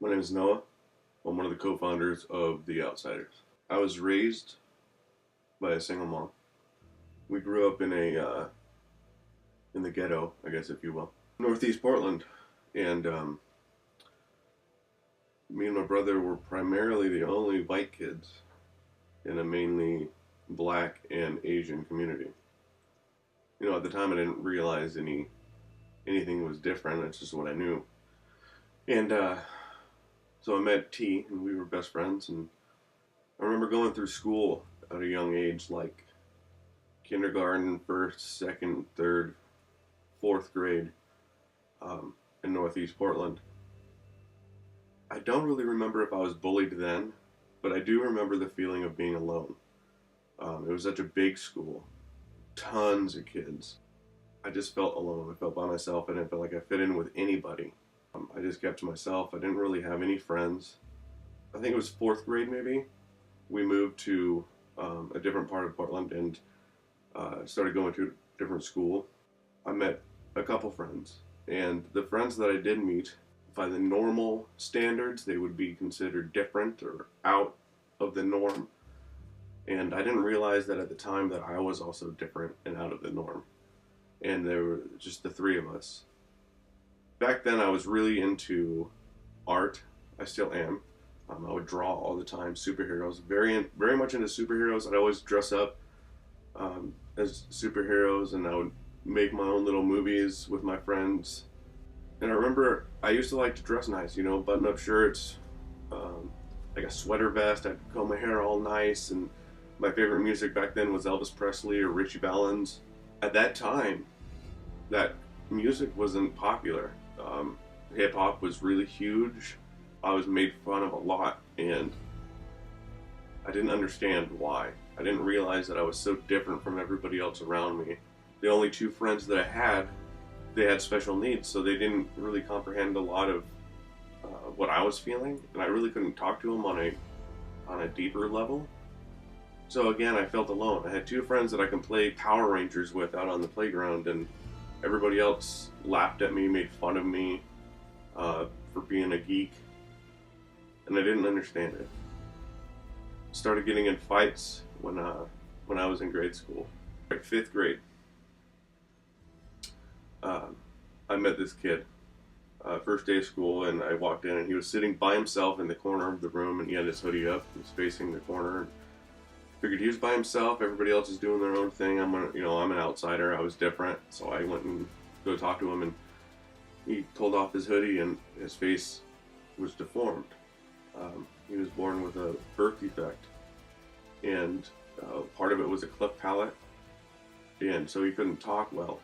My name is Noah. I'm one of the co-founders of The Outsiders. I was raised by a single mom. We grew up in the ghetto, I guess, if you will, Northeast Portland, and me and my brother were primarily the only white kids in a mainly black and Asian community. You know, at the time, I didn't realize anything was different. It's just what I knew, and so I met T, and we were best friends. And I remember going through school at a young age, like kindergarten, first, second, third, fourth grade, in Northeast Portland. I don't really remember if I was bullied then, but I do remember the feeling of being alone. It was such a big school, tons of kids. I just felt alone. I felt by myself. I didn't feel like I fit in with anybody. I just kept to myself. I didn't really have any friends. I think it was fourth grade maybe. We moved to a different part of Portland and started going to a different school. I met a couple friends, and the friends that I did meet, by the normal standards, they would be considered different or out of the norm. And I didn't realize that at the time that I was also different and out of the norm. And there were just the three of us. Back then I was really into art. I still am. I would draw all the time, superheroes. Very much into superheroes. I'd always dress up as superheroes, and I would make my own little movies with my friends. And I remember I used to like to dress nice, button-up shirts, like a sweater vest. I'd comb my hair all nice, and my favorite music back then was Elvis Presley or Richie Valens. At that time, that music wasn't popular. Hip hop was really huge. I was made fun of a lot, and I didn't understand why. I didn't realize that I was so different from everybody else around me. The only two friends that I had, they had special needs, so they didn't really comprehend a lot of what I was feeling, and I really couldn't talk to them on a deeper level. So again, I felt alone. I had two friends that I could play Power Rangers with out on the playground, and everybody else laughed at me, made fun of me for being a geek, and I didn't understand it. Started getting in fights when I was in grade school, like fifth grade. I met this kid, first day of school, and I walked in, and he was sitting by himself in the corner of the room, and he had his hoodie up. He was facing the corner. Figured he was by himself. Everybody else is doing their own thing. I'm an outsider. I was different, so I went and go talk to him, and he pulled off his hoodie, and his face was deformed. He was born with a birth defect, and part of it was a cleft palate, and so he couldn't talk well.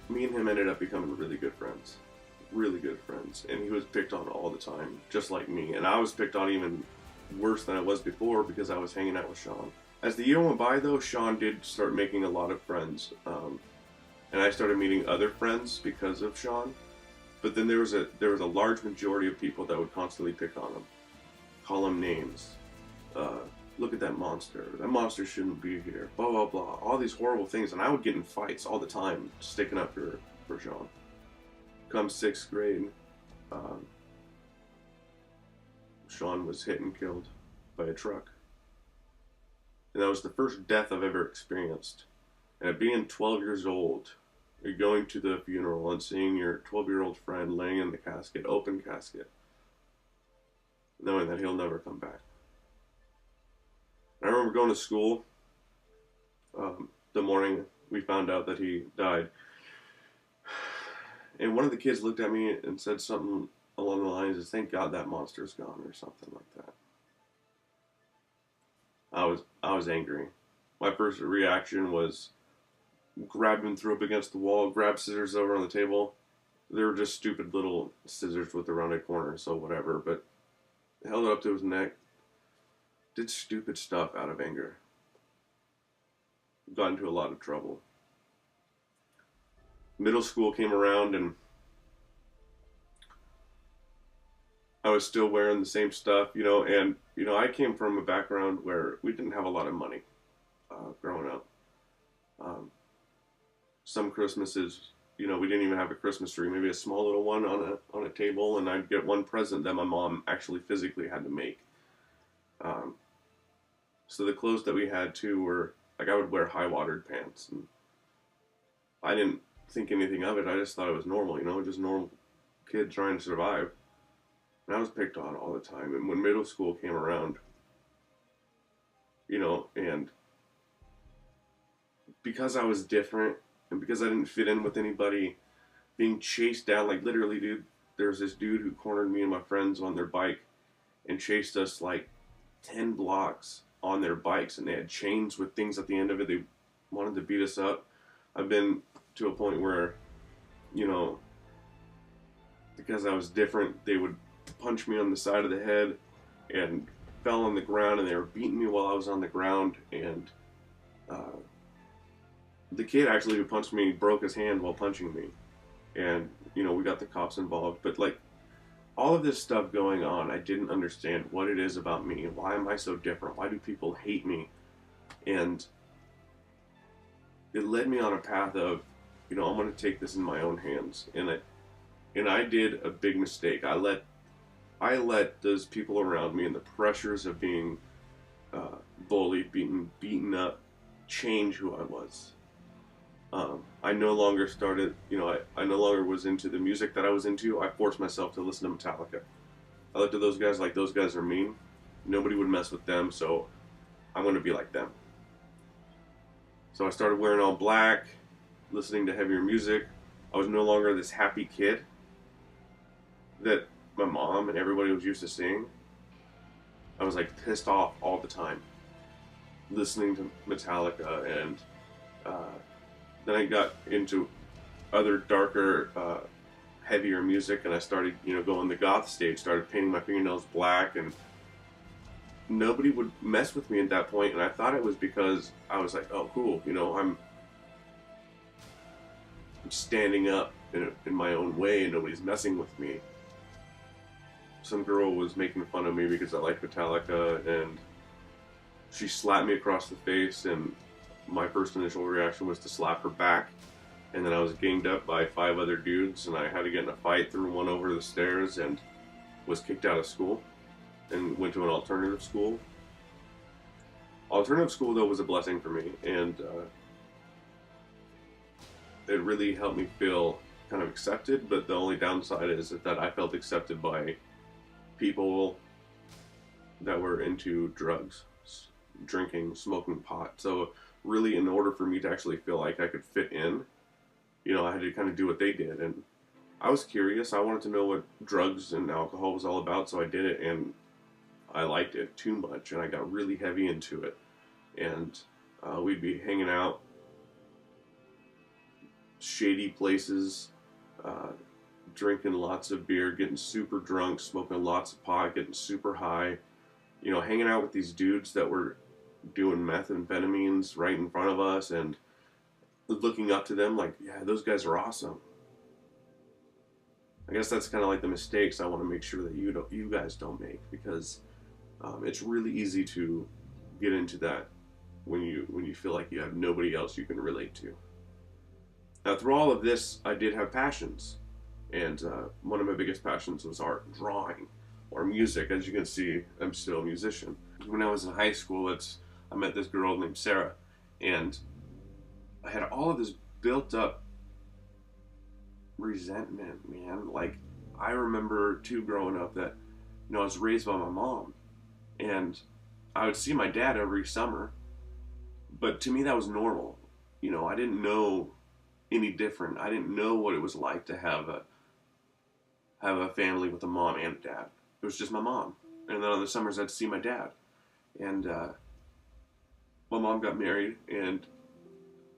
Me and him ended up becoming really good friends, and he was picked on all the time, just like me, and I was picked on even worse than I was before because I was hanging out with Sean. As the year went by, though, Sean did start making a lot of friends, and I started meeting other friends because of Sean. But then there was a large majority of people that would constantly pick on him, call him names. Look at that monster. That monster shouldn't be here. Blah blah blah. All these horrible things, and I would get in fights all the time, sticking up for Sean. Come sixth grade, Sean was hit and killed by a truck. And that was the first death I've ever experienced. And at being 12 years old, you're going to the funeral and seeing your 12-year-old friend laying in the casket, open casket, knowing that he'll never come back. I remember going to school the morning we found out that he died. And one of the kids looked at me and said something along the lines of, "Thank God that monster's gone," or something like that. I was angry. My first reaction was grab him, throw up against the wall, grab scissors over on the table. They were just stupid little scissors with the rounded corner, so whatever, but held it up to his neck. Did stupid stuff out of anger. Got into a lot of trouble. Middle school came around, and I was still wearing the same stuff, and I came from a background where we didn't have a lot of money growing up. Some Christmases we didn't even have a Christmas tree, maybe a small little one on a table, and I'd get one present that my mom actually physically had to make. Um, so the clothes that we had too were like I would wear high watered pants, and I didn't think anything of it. I just thought it was normal, just normal kid trying to survive. And I was picked on all the time. And when middle school came around, and because I was different and because I didn't fit in with anybody, being chased down, like literally, dude, there was this dude who cornered me and my friends on their bike and chased us like 10 blocks on their bikes, and they had chains with things at the end of it. They wanted to beat us up. I've been to a point where, you know, because I was different, they would punch me on the side of the head and fell on the ground, and they were beating me while I was on the ground. And uh, the kid actually who punched me broke his hand while punching me. And, we got the cops involved. But, like, all of this stuff going on, I didn't understand what it is about me. Why am I so different? Why do people hate me? And it led me on a path of, I'm going to take this in my own hands. And I did a big mistake. I let those people around me and the pressures of being bullied, beaten up, change who I was. I no longer started, I no longer was into the music that I was into. I forced myself to listen to Metallica. I looked at those guys like those guys are mean. Nobody would mess with them, so I'm going to be like them. So I started wearing all black, listening to heavier music. I was no longer this happy kid that my mom and everybody was used to seeing. I was like pissed off all the time, listening to Metallica, and uh, then I got into other darker, heavier music, and I started, going the goth stage. Started painting my fingernails black, and nobody would mess with me at that point. And I thought it was because I was like, oh, cool, I'm standing up in my own way, and nobody's messing with me. Some girl was making fun of me because I liked Metallica, and she slapped me across the face, and my first initial reaction was to slap her back. And then I was ganged up by 5 other dudes, and I had to get in a fight, threw one over the stairs, and was kicked out of school and went to an alternative school. Alternative school, though, was a blessing for me, and it really helped me feel kind of accepted, but the only downside is that I felt accepted by people that were into drugs, drinking, smoking pot. So really, in order for me to actually feel like I could fit in, I had to kind of do what they did. And I was curious. I wanted to know what drugs and alcohol was all about, so I did it, and I liked it too much, and I got really heavy into it. And we'd be hanging out, shady places, uh, drinking lots of beer, getting super drunk, smoking lots of pot, getting super high, hanging out with these dudes that were doing methamphetamines right in front of us, and looking up to them like, yeah, those guys are awesome. I guess that's kind of like the mistakes I want to make sure that you guys don't make, because it's really easy to get into that when you feel like you have nobody else you can relate to. Now, through all of this, I did have passions, and one of my biggest passions was art, drawing, or music. As you can see, I'm still a musician. When I was in high school, I met this girl named Sarah, and I had all of this built up resentment, man. Like, I remember too growing up that, I was raised by my mom, and I would see my dad every summer, but to me that was normal. I didn't know any different. I didn't know what it was like to have a family with a mom and a dad. It was just my mom, and then on the summers I'd see my dad, and my mom got married, and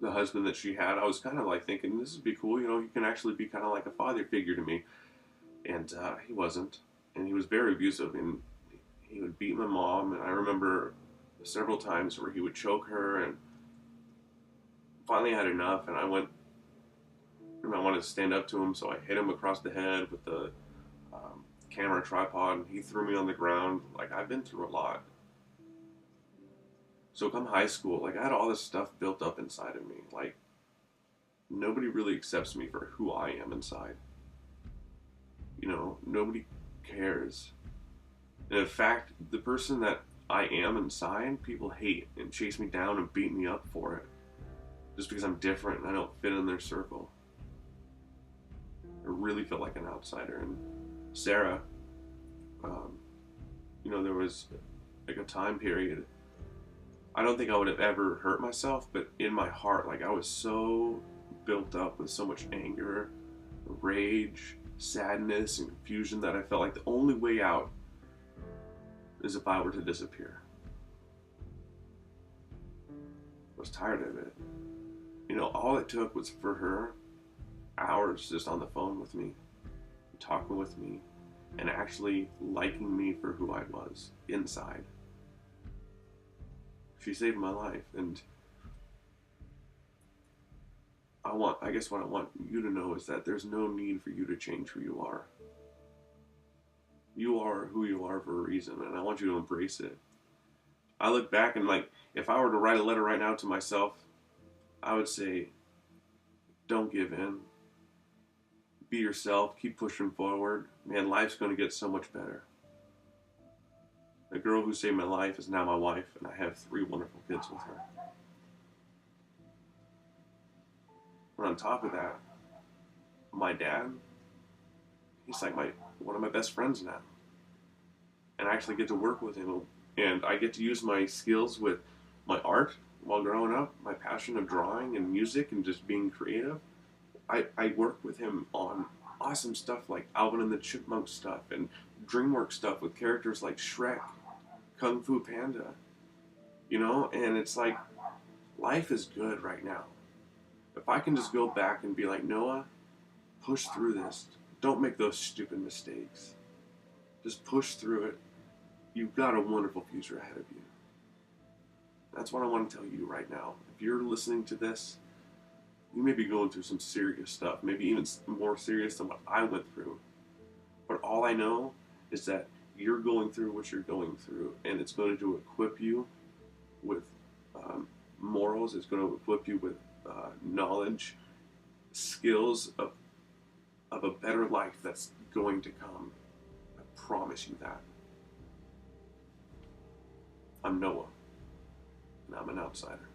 the husband that she had, I was kind of like thinking, this would be cool, he can actually be kind of like a father figure to me. And he wasn't. And he was very abusive, and he would beat my mom. And I remember several times where he would choke her, and finally I had enough, and I wanted to stand up to him, so I hit him across the head with the camera tripod, and he threw me on the ground. Like, I've been through a lot. So come high school, like, I had all this stuff built up inside of me. Like, nobody really accepts me for who I am inside. Nobody cares. And in fact, the person that I am inside, people hate and chase me down and beat me up for it. Just because I'm different and I don't fit in their circle. I really feel like an outsider. And Sarah, um, there was like a time period. I don't think I would have ever hurt myself, but in my heart, like I was so built up with so much anger, rage, sadness, and confusion that I felt like the only way out is if I were to disappear. I was tired of it. All it took was for her hours just on the phone with me, talking with me, and actually liking me for who I was inside. She saved my life, and I guess what I want you to know is that there's no need for you to change who you are. You are who you are for a reason, and I want you to embrace it. I look back and, like, if I were to write a letter right now to myself, I would say, don't give in. Be yourself. Keep pushing forward. Man, life's going to get so much better. The girl who saved my life is now my wife, and I have 3 wonderful kids with her. And on top of that, my dad, he's like one of my best friends now. And I actually get to work with him, and I get to use my skills with my art while growing up, my passion of drawing and music and just being creative. I work with him on awesome stuff like Alvin and the Chipmunks stuff and DreamWorks stuff with characters like Shrek, Kung Fu Panda, and it's like, life is good right now. If I can just go back and be like, Noah, push through this. Don't make those stupid mistakes. Just push through it. You've got a wonderful future ahead of you. That's what I want to tell you right now. If you're listening to this, you may be going through some serious stuff, maybe even more serious than what I went through. But all I know is that you're going through what you're going through, and it's going to equip you with morals. It's going to equip you with knowledge, skills of a better life that's going to come. I promise you that. I'm Noah, and I'm an outsider.